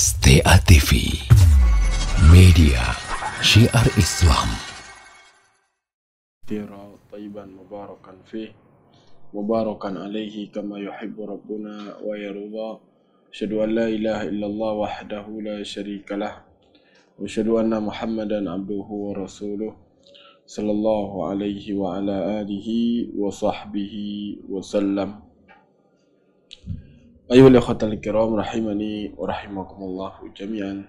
STA TV, media syiar Islam. طيبا مباركا فيه مباركا عليه كما يحب ربنا ويرضى. أشهد أن لا إله إلا الله وحده لا شريك له وأشهد أن محمدا عبده ورسوله صلى الله عليه وعلى آله وصحبه وسلم. أيها الأخوة الكرام رحمني ورحمكم الله جميعا.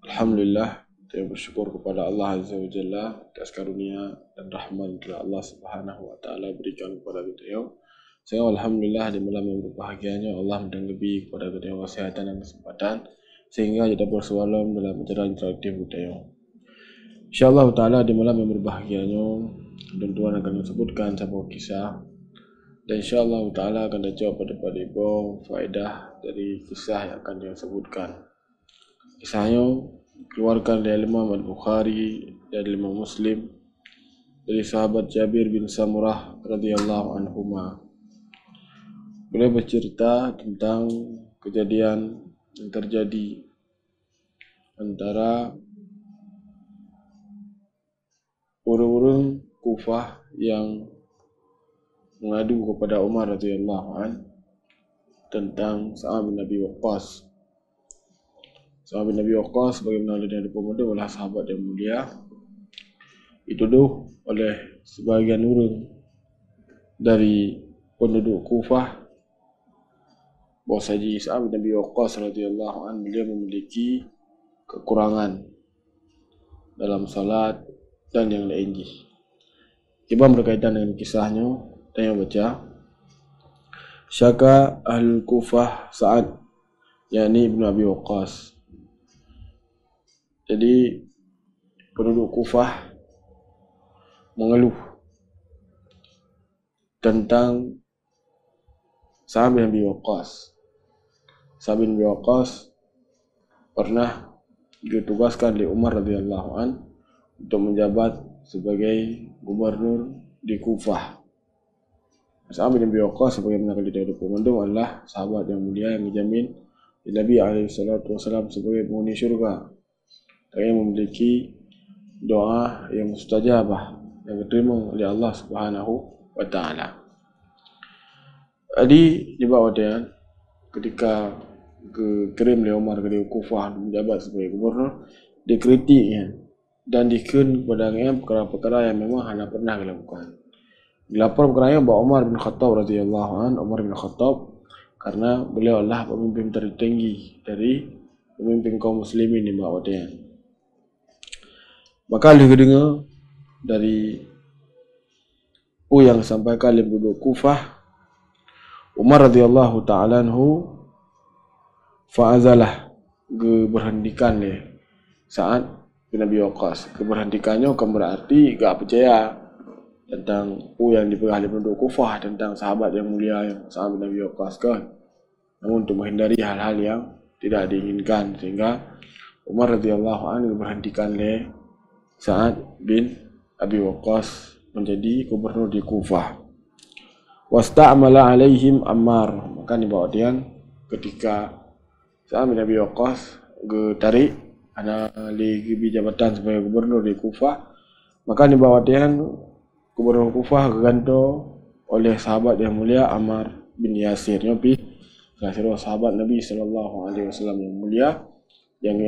Alhamdulillah, saya bersyukur kepada Allah Azza wa Jalla atas karunia dan rahmat yang Allah Subhanahu wa Ta'ala berikan kepada kita. Saya alhamdulillah di malam yang berbahagianya Allah mendengapi kepada kita kesehatan dan kesempatan sehingga kita bersualam dalam acara interaktif kita. InsyaAllah Ta'ala di malam yang berbahagianya tuan-tuan akan disebutkan sebuah kisah dan insyaAllah Ta'ala akan dijawab pada ibu faedah dari kisah yang akan disebutkan. Kisahnya keluarkan dari Imam Al-Bukhari dan Imam Muslim dari sahabat Jabir bin Samurah radhiyallahu anhuma. Beliau bercerita tentang kejadian yang terjadi antara orang-orang Kufah yang mengadu kepada Umar radhiyallahu anhu tentang Sa'ad bin Abi Waqqas. Sa'ad bin Abi Waqqas sebagaimana dari pemuda adalah sahabat yang mulia, dituduh oleh sebagian orang dari penduduk Kufah bahwasanya Sa'ad bin Abi Waqqas radhiyallahu anhu beliau memiliki kekurangan dalam salat dan yang lainnya. Kita berkaitan dengan kisahnya. Tanya baca, Syaka Ahlul Kufah Sa'ad, yakni Ibn Abi Waqqas. Jadi penduduk Kufah mengeluh tentang Sa'ad bin Abi Waqqas. Sa'ad bin Abi Waqqas pernah ditugaskan oleh Umar radhiyallahu an untuk menjabat sebagai gubernur di Kufah. Sa'ad bin Abi Waqqas sebagaimana kita ada pemandung adalah sahabat yang mulia yang dijamin oleh Nabi SAW sebagai penghuni syurga. Yang memiliki doa yang mustajabah yang diterima oleh Allah Subhanahu wa Ta'ala. Jadi sebab dia ketika kirim oleh Umar ke Kufah menjabat sebagai gubernur, dikritiknya dan dikun kepadanya perkara-perkara yang memang hanya pernah dilakukan. Dilapor perkara bahawa Umar bin Khattab radhiyallahu anhu, Umar bin Khattab karena beliau adalah pemimpin tertinggi dari pemimpin kaum muslimin di bawah dia. Maka dengar dari yang sampaikan oleh penduduk Kufah, Umar radhiyallahu ta'ala anhu fa'azalah, berhentikan Sa'ad bin Abi Waqqas. Keberhentikannya akan berarti gak percaya tentang yang dipegang oleh penduduk Kufah tentang sahabat yang mulia yang Sa'ad bin Abi Waqqas kan. Namun untuk menghindari hal-hal yang tidak diinginkan sehingga Umar radhiyallahu anhu berhentikan oleh Sa'ad bin Abi Waqqas menjadi gubernur di Kufah. Wasta'mala alaihim Ammar. Maka di bawah dia ketika Sa'ad bin Abi Waqqas tarik ana li jabatan sebagai gubernur di Kufah, maka di bawah dia gubernur Kufah gantung oleh sahabat yang mulia Ammar bin Yasir. Nyopi sahabat Nabi sallallahu alaihi wasallam yang mulia yang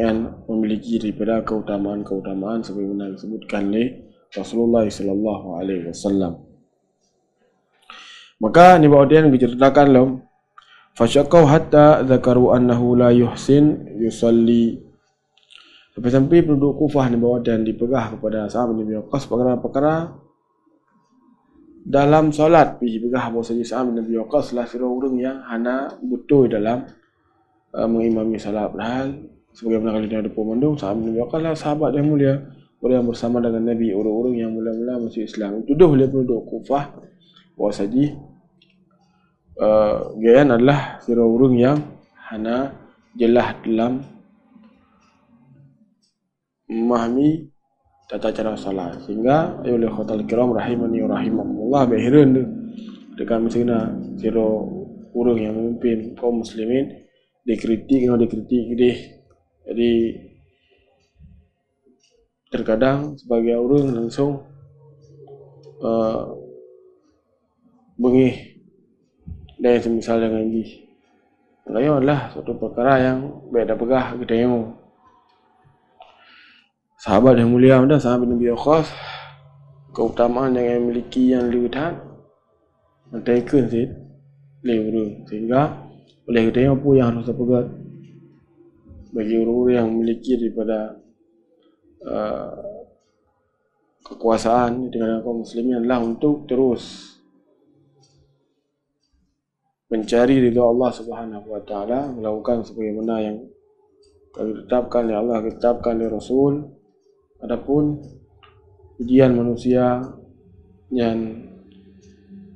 memiliki daripada keutamaan-keutamaan sebagaimana disebutkan oleh Rasulullah sallallahu alaihi wasallam. Maka di bawah dia diceritakan lom fasyaqau hatta zakaru annahu la yuhsin yusalli. Sampai penduduk Kufah di bawah dia dipegah kepada sahabat Nabi Waqqas perkara-perkara dalam solat. Dipegah bahawasanya Sa'ad bin Abi Waqqas adalah orang yang hana betul dalam mengimami salat. Padahal sebagaimana kali ada pemandung, Sa'ad bin Abi Waqqas adalah sahabat yang mulia, orang yang bersama dengan Nabi, orang-orang yang mula-mula masuk Islam. Dituduh oleh penduduk Kufah bahawasanya Gayan adalah orang yang hana jelas dalam memahami tata cara salat, sehingga oleh khotal kiram rahimani wa rahimakumullah berheran dekat mesina siro orang yang memimpin kaum muslimin dikritik dia. Jadi terkadang sebagai orang langsung bengih dan semisal dengan ini. Lain adalah suatu perkara yang beda pegah kita tengok. Sahabat yang mulia dah, sahabat Nabi Waqqas, keutamaan yang memiliki yang lihat mentaikan sih lewat, sehingga oleh kita tengok apa yang harus dipegat bagi orang-orang yang memiliki daripada kekuasaan di tengah kaum muslimin adalah untuk terus mencari ridha Allah Subhanahu wa taala, melakukan sebagaimana yang ditetapkan oleh Allah, ditetapkan oleh Rasul. Adapun ujian manusia yang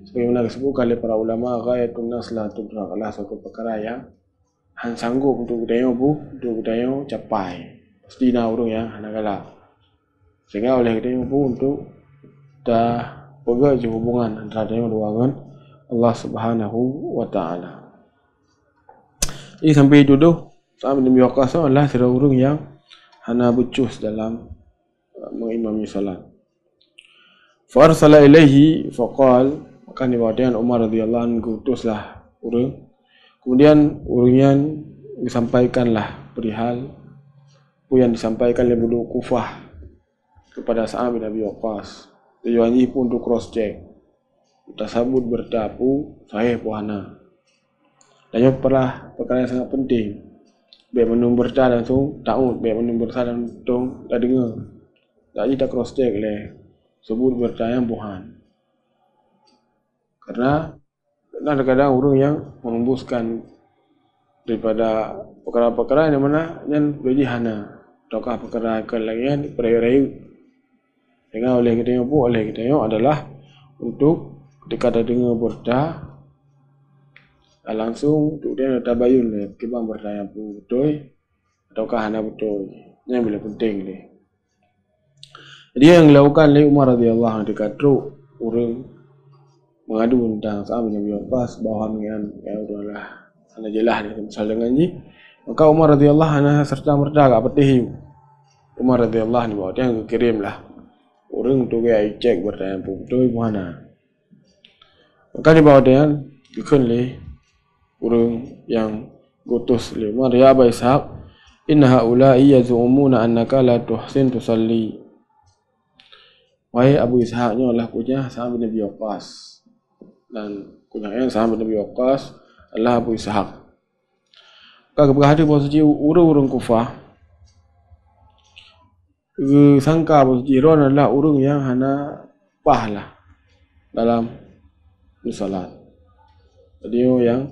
sebagaimana disebutkan oleh para ulama, ghayatun nas la tudrak, adalah suatu perkara yang han sanggup untuk kita capai. Pasti orang yang hanagala. Sehingga oleh kita untuk dah pegang hubungan antara dua dengan Allah Subhanahu wa taala. Ini sampai duduk sahabat Nabi Waqqas adalah orang yang hana becus dalam mengimami salat. Farsala ilaihi faqal, maka dibawakan Umar radhiyallahu anhu utuslah orang. Kemudian orang disampaikanlah perihal yang disampaikan oleh penduduk Kufah kepada sahabat Nabi Waqqas. Tujuannya pun untuk cross check. Tersebut bertapu sahih puhana. Dan yang perkara yang sangat penting. Biar menung berta langsung tahu, biar menung berta langsung dah dengar. Tak kita cross check leh. Sebut berta yang puhan. Karena kadang-kadang orang yang mengembuskan daripada perkara-perkara yang mana yang boleh hana. Ataukah perkara kelahian perayu-rayu. Sehingga oleh kita adalah untuk ketika ada dengar berta langsung untuk dia tabayun kibang berta yang betul ataukah hana betul. Ini yang boleh penting ni. Jadi yang dilakukan oleh Umar radhiyallahu anhu dekat orang mengadu tentang sahabat Nabi Waqqas bahawa dengan adalah hana jelah ni misal dengan ni, maka Umar radhiyallahu anhu serta merta agak petih. Umar radhiyallahu anhu bawa dia kirimlah orang tu dia cek berta yang betul mana. Maka dibawa dia dikun le orang yang gutus le Umar, ya Aba Ishaq, inna haula'i yazumuna annaka la tuhsin tusalli. Wahai Abu Ishaq, nya adalah kunyah sahabat Nabi Waqqas, dan kunyahnya sahabat Nabi Waqqas adalah Abu Ishaq. Maka berhati bahawa suci orang-orang Kufah sangka bahawa suci Iran adalah orang yang hana pahlah dalam salat. Jadi yang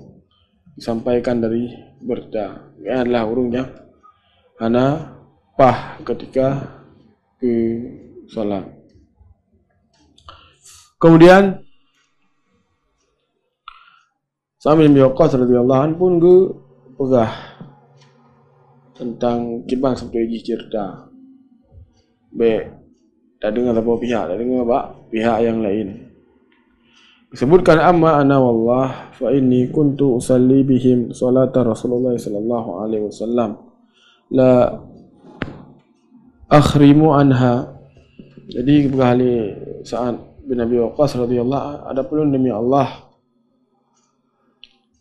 disampaikan dari berta adalah orang yang hana pah ketika ke salat. Kemudian sahabat Nabi Waqqas radhiyallahu anhu pun pegah tentang kibang sampai gigi cerita. Baik, tak dengar apa pihak, tak dengar pihak yang lain. Disebutkan amma ana wallah fa inni kuntu usalli bihim salata Rasulullah sallallahu alaihi wasallam la akhrimu anha. Jadi berkali saat bin Nabi Waqqas radhiyallahu ada pun demi Allah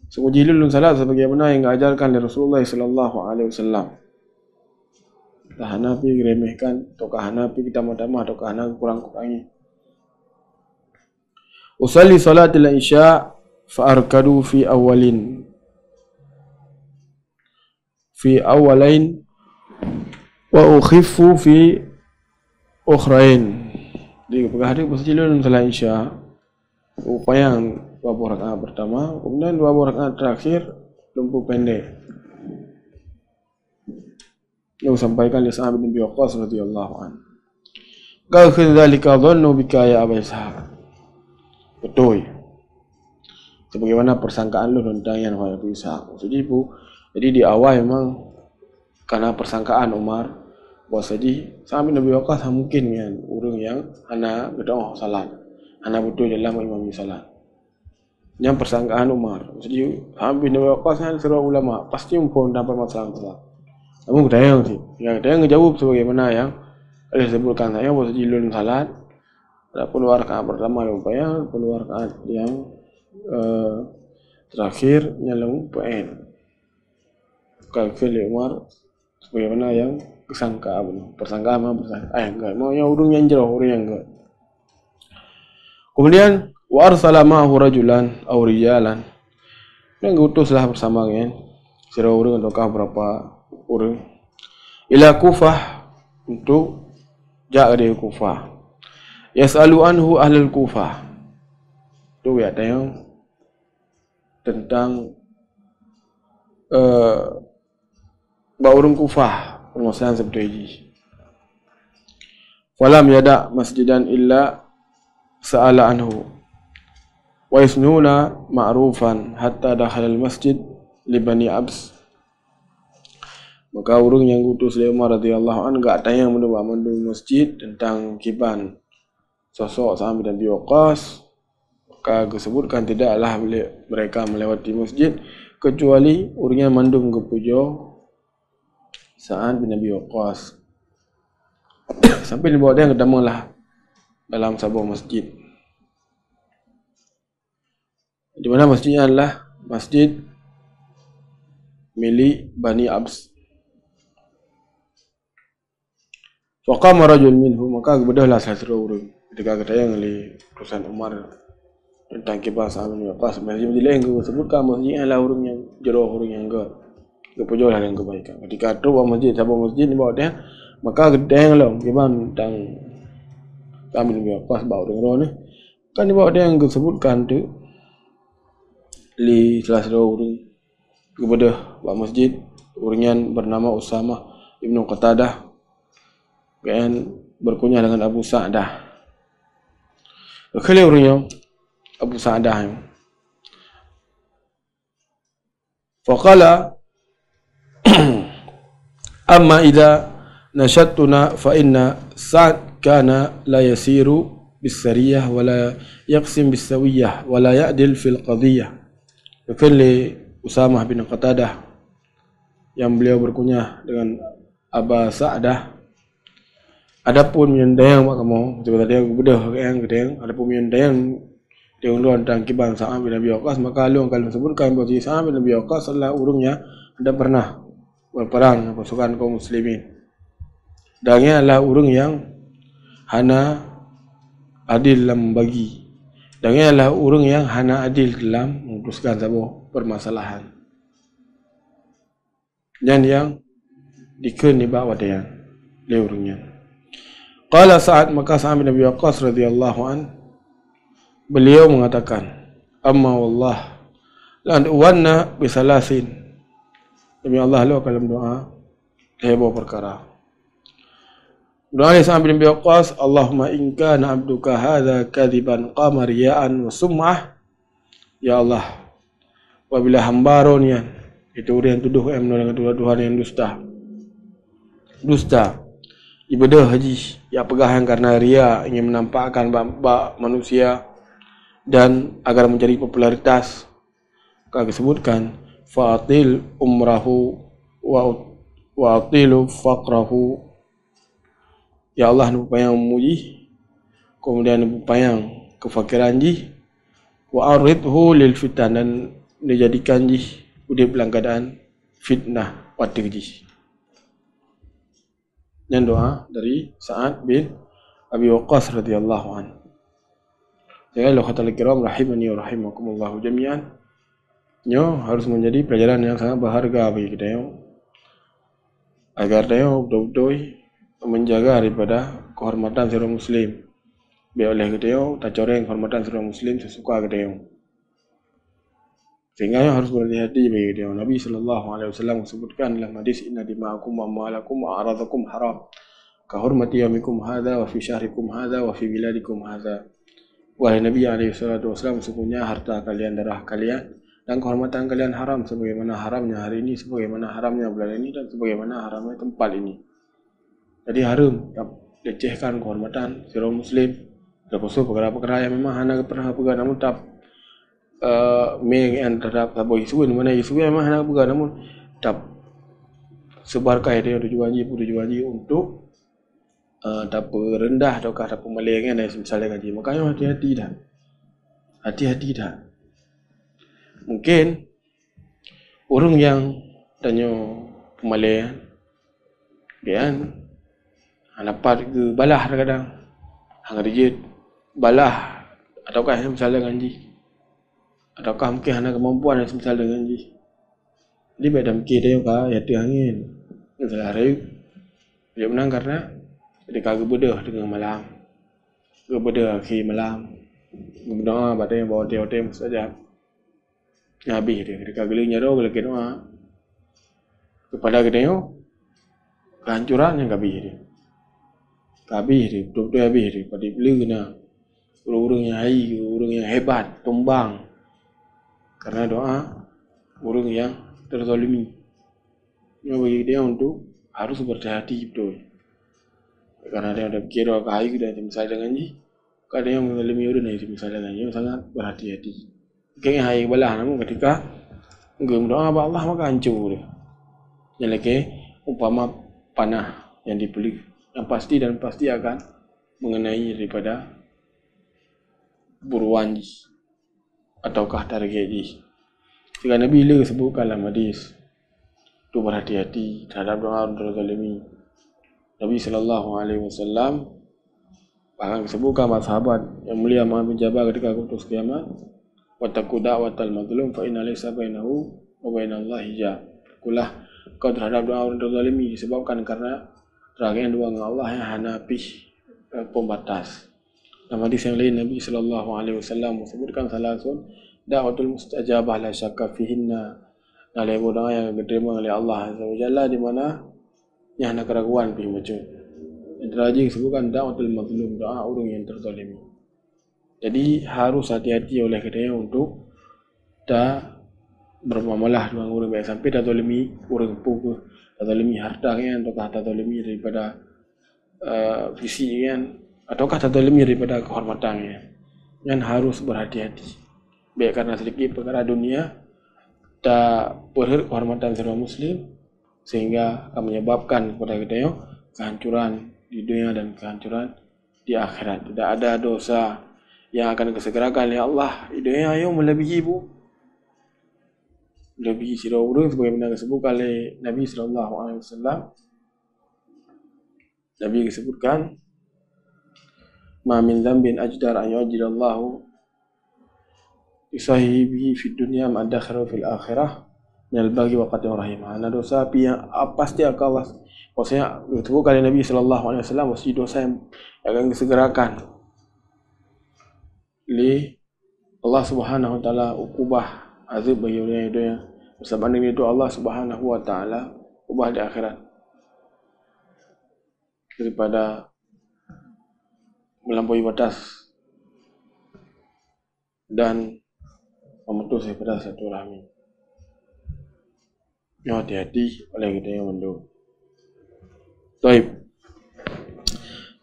sungguh jilul salat sebagaimana yang diajarkan oleh Rasulullah sallallahu alaihi wasallam. Tak hana pi remehkan, ataukah hana pi kita tamah-tamah, ataukah hana kurang-kurangi. Usalli salatil isya fa arkadu fi awalain wa ukhiffu fi ukhrain. Jadi hari bersilun salat isya, upaya dua rakaat pertama, kemudian dua rakaat terakhir lumpuh pendek. Yang sampaikan oleh sahabat Nabi Waqqas radhiyallahu anhu. Qala dzalika dhannu bika ya Aba Ishaq. Betul. Sebagaimana persangkaan lu tentang yang Abu Ishaq. Jadi di awal memang karena persangkaan Umar bahwa jadi sahabat Nabi Waqqas mungkin kan orang yang hana berdoa salat, hana betul dalam imam salat. yang persangkaan Umar. Jadi Sa'ad bin Abi Waqqas ni seorang ulama, pasti pun dapat masalah. Namun kedayang sih, yang kedayang menjawab sebagaimana yang ada disebutkan saya bahwa jilun salat ada puluh rakaat pertama yang upaya, puluh rakaat yang terakhir nyalung PN. Kalkul Umar sebagaimana yang kesangka persangkaan enggak mau yang urung yang jauh urung yang enggak. Kemudian wa arsala ma'ahu rajulan aw rijalan. Dan ngutuslah bersama kan sira urang ataukah berapa urang ila Kufah untuk jaga dari Kufah. Yas'alu anhu ahlul Kufah. Tu ya tayang tentang urang Kufah permasalahan seperti ini. Falam yada masjidan illa sa'ala anhu wa yasnuna ma'rufan hatta dakhala al-masjid li Bani Abs. Maka orang yang utus oleh Umar radhiyallahu anhu enggak tanya mendu masjid tentang kiban sosok Sa'ad bin Abi Waqqas. Maka disebutkan tidaklah mereka melewati masjid kecuali orangnya mandum ke pujo Sa'ad bin Abi Waqqas. Sampai dibawa dia ketamalah dalam sebuah masjid. Di mana masjidnya adalah masjid milik Bani Abs. Faqama rajul minhu, maka bedahlah salah satu orang ketika ketayang oleh utusan Umar tentang kibar Sa'ad bin Waqqas. Masjid lain sebutkan masjidnya adalah orang yang jauh, orang yang enggak kepujulah dengan kebaikan. Ketika tu masjid bawa dia, maka ketayang lah kibar tentang Sa'ad bin Waqqas bawa dengan ni kan dibawa dia yang disebutkan tu li salah satu orang kepada masjid orang yang bernama Usamah Ibnu Qatadah kan berkunyah dengan Abu Sa'dah. Kali orangnya Abu Sa'dah. Faqala amma idza nashattuna fa inna Sa'd kana la yasiru bis-sariyah wa la yaqsim bis-sawiyah wa la ya'dil fil qadiyah. Kali Usamah bin Qatadah yang beliau berkunyah dengan Abu Sa'dah. Adapun menyendayang mak kamu seperti tadi aku bedah yang gedeng. Adapun menyendayang dia undang tentang kiban Sa'ad bin Abi Waqqas, maka lu kalau sebutkan bahawa Sa'ad bin Abi Waqqas adalah urungnya tidak pernah berperang pasukan kaum muslimin. Dan ia adalah urung yang hana adil dalam membagi. Dan ia adalah urung yang hana adil dalam memutuskan sebuah permasalahan. Dan yang diken di bawah dia urungnya. Qala Sa'ad, maka Sa'ad bin Abi Waqqas radhiyallahu an beliau mengatakan, amma wallah la anwanna bi salasin. Demi Allah lu kalau doa heboh perkara. Doa Sa'ad bin Abi Waqqas, Allahumma in kana abduka hadza kadiban qama riya'an wa sum'ah. Ya Allah, apabila hamba-Mu itu orang yang tuduh dengan tuduhan yang dusta ibadah haji yang pegahan karena ria, ingin menampakkan manusia dan agar mencari popularitas. Maka disebutkan fa'atil umrahu wa atilu faqrahu. Ya Allah, upayang memuji, kemudian upayang kefakiran ji, wa aridhu lil fitan, dan dijadikan ji udip dalam keadaan fitnah pada ji. Dan doa dari Sa'ad bin Abi Waqqas radhiyallahu anhu. Jadi Allah kata kiram rahimani wa rahimakumullah jami'an. Nyo harus menjadi pelajaran yang sangat berharga bagi kita yo. Agar kita betul-betul menjaga daripada kehormatan seorang muslim. Biar oleh kita yo tak coreng kehormatan seorang muslim sesuka kita yo. Sehingga harus berhati-hati bagi dia. Nabi SAW sebutkan dalam hadis, inna dima'akum wa amwalakum wa a'radakum haram kahurmati yamikum hadha wa fi syahrikum hadha wa fi biladikum hadha. Wahai Nabi SAW, sesungguhnya harta kalian, darah kalian dan kehormatan kalian haram sebagaimana haramnya hari ini, sebagaimana haramnya bulan ini, dan sebagaimana haramnya tempat ini. Jadi haram lecehkan kehormatan seorang muslim. Termasuk perkara-perkara yang memang hanya pernah pegang, namun tak mengen terhadap tabu isu ni mana isu memang nak bukan namun tap sebarkai dia tujuan haji untuk tak rendah ataukah tak pemalaian dan misalnya haji. Makanya hati-hati dah. Mungkin orang yang tanya pemalaian kan dapat ke balah kadang hang rejit balah ataukah misalnya haji. Ataukah mungkin hanya kemampuan yang semisal dengan ji. Dia baik dalam kira dia ya angin. Salah rayu. Dia menang karena ketika gebedah dengan malam. Gebedah akhir malam. Berdoa pada yang bawa hotel saja. Habis dia ketika gelingnya doa lagi doa kepada kita kehancuran yang habis dia. Habis dia betul-betul habis dia pada beli kena orang-orang yang hai, orang yang hebat, tumbang. Karena doa orang yang terzalimi. Ini bagi dia untuk harus berhati-hati betul. Karena dia ada fikir doa kahai kita misalnya dengan ni, kalau dia mengalami orang ni misalnya dengan ni sangat berhati-hati. Kayaknya hai balah namun ketika engkau berdoa kepada Allah maka hancur dia. Yang lagi umpama panah yang dibeli yang pasti dan pasti akan mengenai daripada buruan ataukah target ji. Jika Nabi bila sebutkan dalam hadis tu berhati-hati terhadap doa orang zalimi. Nabi SAW bahkan disebutkan para sahabat yang mulia Mu'adz bin Jabal ketika putus kiamat, wattaqu da'watal mazlum fa inna laysa bainahu wa bainallahi hijab. Kulah kau terhadap doa orang zalimi disebabkan karena terakhir doa dengan Allah yang hanapi pembatas. Dalam hadis yang lain Nabi SAW sebutkan salasun da'watul mustajabah la syakka fihinna. Nalai doa yang diterima oleh Allah Azza wa Jalla di mana yang nak keraguan pergi macam. Yang terakhir disebutkan da'watul mazlum, doa orang yang terzalimi. Jadi harus hati-hati oleh kita untuk tak bermuamalah dengan orang baik sampai tak zalimi orang pun, tak zalimi harta kan, ataukah tak zalimi daripada fisik kan, ataukah tak zalimi daripada kehormatannya. Yang harus berhati-hati. Baik karena sedikit perkara dunia tak berhormat kehormatan seorang Muslim sehingga akan menyebabkan kepada kita kehancuran di dunia dan kehancuran di akhirat. Tidak ada dosa yang akan disegerakan oleh Allah di dunia yang melebihi sirah urus sebagaimana disebutkan oleh Nabi SAW. Nabi disebutkan ma min dzambin ajdar an yu'ajjilallahu isahibi fi dunya ma adakhiru fil akhirah min al-baghi wa qat'ir rahim. Ana dosa yang pasti akan Allah maksudnya disebutkan oleh Nabi SAW mesti dosa yang akan disegerakan li Allah Subhanahu wa taala ukubah azab bagi orang itu yang bersama dengan itu Allah Subhanahu wa taala ubah di akhirat daripada melampaui batas dan memutus daripada satu rahmi. Hati-hati oleh kita yang mendung. Baik.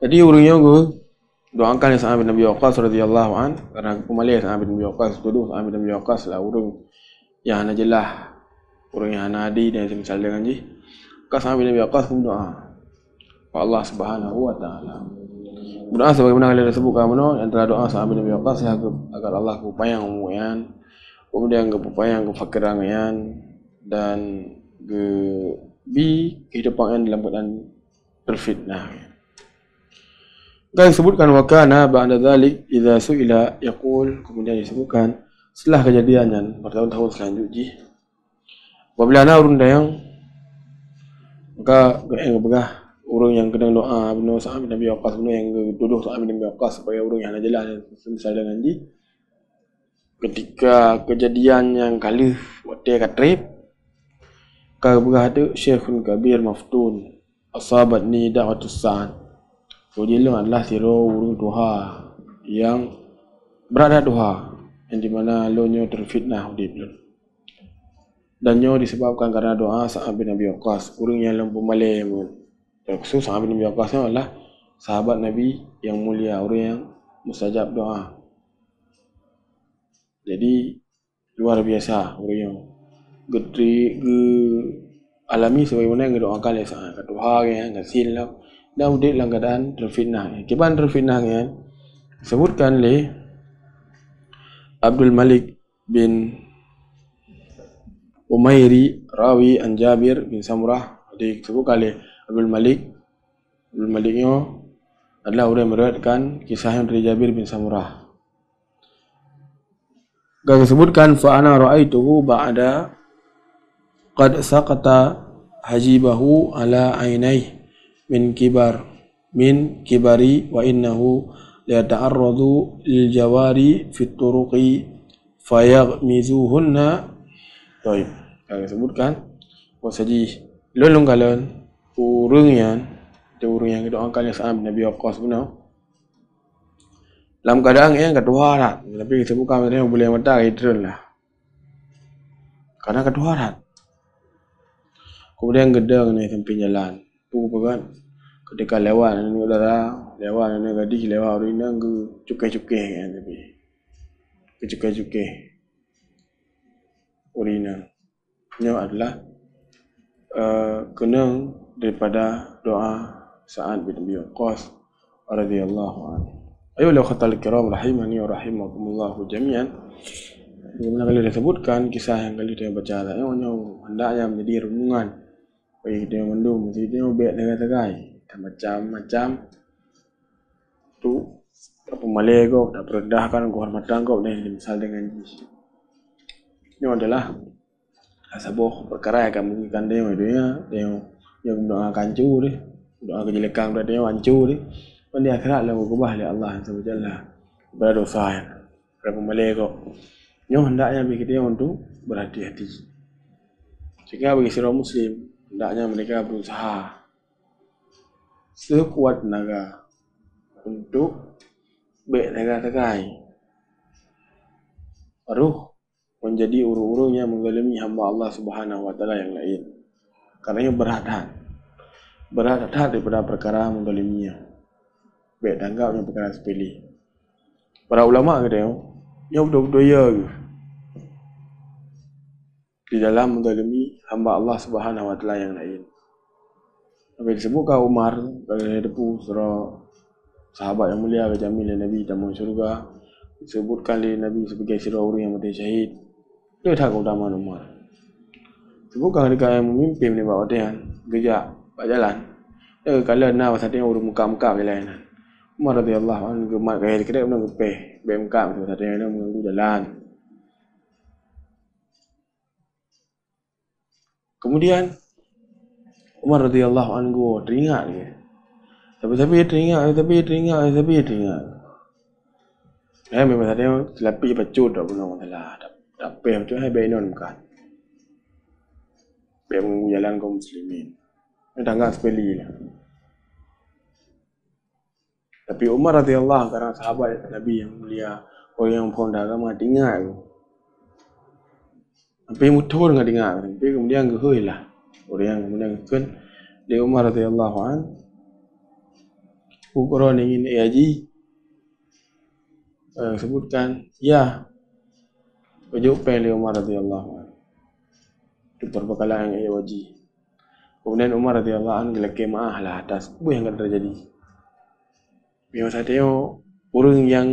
Jadi urungnya gue doakan ya Sa'ad bin Abi Waqqas radhiyallahu an karena kembali Sa'ad bin Abi Waqqas tuduh Sa'ad bin Abi Waqqas lah urung yang hana jelah, urung yang hana adi dan semisal dengan ji. Sa'ad bin Abi Waqqas pun doa kepada Allah Subhanahu wa taala. Berdoa sebagaimana kalian sebutkan antara doa Sa'ad bin Abi Waqqas agar Allah kupayang umuyan, kemudian kupayang kufakiran dan kehidupan dalam keadaan terfitnah. Dan disebutkan wakana ba'da dzalik idza su'ila yaqul, kemudian disebutkan setelah kejadian bertahun-tahun selanjutnya apabila ana urun dayang maka begah urang yang kena doa benar Sa'ad bin Abi Waqqas benar yang tuduh Sa'ad bin Abi Waqqas supaya urang yang jelas dan semisal dengan ji ketika kejadian yang kali waktu katrip ka begah ada Syekhun Kabir Maftun asabatni da'watus sa'ad. Jadi lu adalah siro urung duha yang berada duha yang dimana lu nyo terfitnah di belum. Dan nyo disebabkan karena doa Sa'ad bin Abi Waqqas, urung yang lempu malai pun. Terkhusus Sa'ad bin Abi Waqqas adalah sahabat Nabi yang mulia, orang yang mustajab doa. Jadi luar biasa orang gede alami sebagaimana yang doakan ya saat Tuhan ya ngasil lah dah udik dalam keadaan terfitnah. Kiban terfitnah ya sebutkan oleh Abdul Malik bin Umairi rawi an Jabir bin Samurah. Disebutkan oleh Abdul Maliknya adalah orang yang meriwayatkan kisah dari Jabir bin Samurah. Gak disebutkan fa ana ra'aituhu ba'da qad saqata hajibahu ala ainai min kibari wa innahu la ta'arradu lil jawari fit turuqi fayaghmizuhunna. Baik, gak disebutkan wasaji lolong galon urang yang didoakan Sa'ad bin Abi Waqqas benar dalam keadaan yang ketuharat, tapi kita bukan yang boleh mata itu lah karena ketuharat. Kemudian gedang ni sampai jalan tu kan ketika lewat ni udara lewat ni gadis lewat orang ni ke cukai-cukai kan tapi cukai-cukai urina ni adalah kena daripada doa Sa'ad bin Abi Waqqas radhiyallahu anhu. Ayolah khatal kiram rahimani wa rahimakumullah jami'an. Bagaimana kali disebutkan kisah yang kali kita baca tadi hendaknya menjadi renungan bagi kita yang mendung mesti kita baik negara-negara macam-macam tu apa malai kau tak rendahkan kehormatan kau dan misal dengan ini adalah sebuah perkara yang akan menginginkan dia yang doa kancu dia doa kejelekan pada dia hancur dia pada akhirat lah berubah oleh Allah SWT pada dosa yang berapa malai kau ini hendaknya bagi kita untuk berhati-hati sehingga bagi seorang Muslim hendaknya mereka berusaha sekuat tenaga untuk baik negara-negara baru menjadi urung-urung yang menzalimi hamba Allah Subhanahu wa taala yang lain. Karena berhad-had daripada perkara menzaliminya. Baik tanggapnya perkara sepele. Para ulama kata yang betul-betul ya di dalam menzalimi hamba Allah Subhanahu wa taala yang lain. Sampai disebutkan Umar dari depu surah sahabat yang mulia berjamin Nabi tamu syurga disebutkan oleh Nabi sebagai seorang yang mati syahid. Dia tak keutamaan Umar. Sebutkan ketika yang memimpin ni bawa dia gejak berjalan. Dia kalau nak pasal dia urus muka-muka berjalan. Umar radhiyallahu anhu gemat gaya kedai pun gepeh, bemka pasal dia mengganggu jalan. Kemudian Umar radhiyallahu anhu teringat dia. Tapi teringat. Memang dia selapi pecut tak pernah masalah. Tapi macam hai benon bukan. Biar mengganggu jalan kaum muslimin. Ini tanggap sepele lah. Tapi Umar radhiyallahu karena sahabat Nabi yang mulia, orang yang pohon agama ingat tu. Sampai mutul dengan ingat. Tapi kemudian gehoi lah. Orang yang kemudian kan dia Umar radhiyallahu an. Ukuran ingin haji sebutkan ya ujuk pen Umar radhiyallahu an. Itu perbekalan yang ia wajib. Kemudian Umar radhiyallahu an gelak maah lah atas apa yang akan terjadi. Biar saya tengok orang yang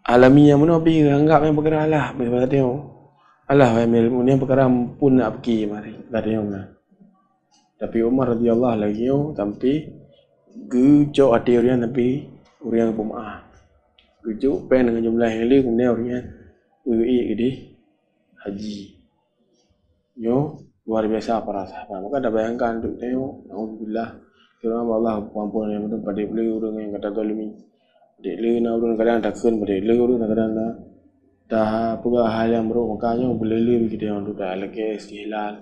alami yang mana pergi anggap yang perkara lah. Biar saya tengok Allah yang perkara pun nak pergi mari. Tak tengok lah. Tapi Umar radhiyallahu lagi sampai gejok hati orang tapi orang yang pemaaf. Gejok pen dengan jumlah yang lain kemudian orang yang gede haji. Yo luar biasa para sahabat. Maka dah bayangkan untuk tengok alhamdulillah kerana Allah ampun yang betul pada orang yang kata zalimi. Dek le na orang kadang takkan pada le orang kadang dah apa hal yang buruk makanya boleh le kita yang dah lagi istihlal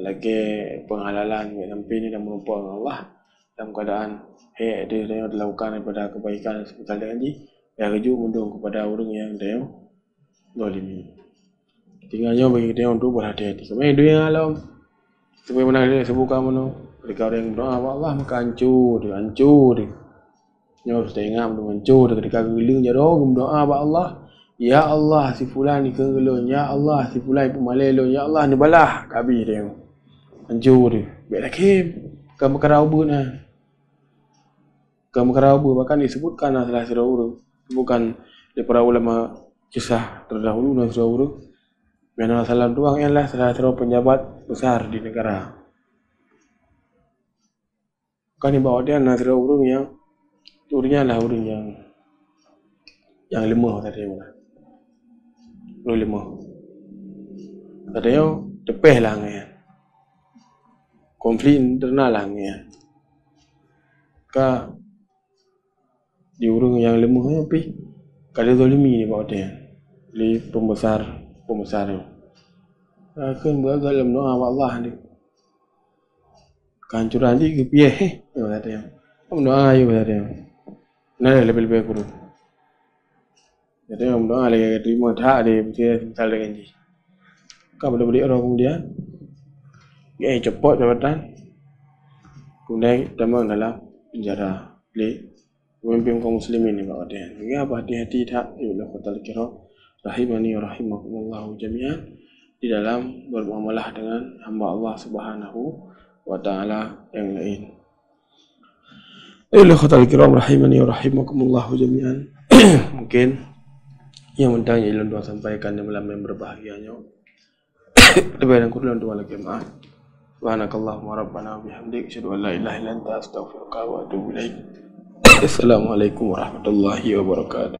lagi penghalalan sampai ni dah merupakan Allah dalam keadaan dia yang dilakukan daripada kebaikan seperti tadi ya keju mendung kepada orang yang dia zalimi. Tinggalnya bagi kita untuk berhati-hati. Kemudian dia yang alam sebagaimana dia sebutkan mana ketika orang yang berdoa Allah maka hancur dia. Nyo harus ingat belum hancur ketika geling jaro berdoa Allah Ya Allah si fulan ni kengelon, ya Allah si fulan pun malelon, ya Allah ni balah kabi dia. Anjur dia. Baiklah Kim, kamu keraubu nah. Kamu keraubu bahkan disebutkan salah satu bukan di para ulama kisah terdahulu dan terdahulu. Nabi Sallam tuang ialah salah satu penjabat besar di negara. Kan di bawah dia ada urung yang turunnya lah urung yang lemah tadi mana. Urung lemah. Katanya tepeh lah ngaya. Konflik internal lah ngaya. Ka di urung yang lemah tapi kalau zalimi ni bawah dia. Li pembesar tu. Akan beragam doa Allah ni. Kehancuran ni ke piye katanya. Doa ayo katanya. Nah lebih-lebih guru. Jadi doa lagi terima dah dia misal dengan ji. Kau boleh beri orang kemudian cepat jabatan. Kemudian tambah dalam penjara. Pemimpin kaum muslimin ni bawah dia. Ya hati-hati tak ya Allah khatal kiram rahimani wa rahimakumullah jami'an di dalam bermuamalah dengan hamba Allah Subhanahu wa taala yang lain. Ya Allah khatal kiram rahimani wa rahimakumullah jami'an. Mungkin yang mentang ilmu doa sampaikan di malam yang berbahagianya. Lebih dan kurang doa lagi maaf. Subhanakallahumma rabbana wa bihamdik asyhadu an la ilaha illa anta astaghfiruka wa atubu ilaik. Assalamualaikum warahmatullahi wabarakatuh.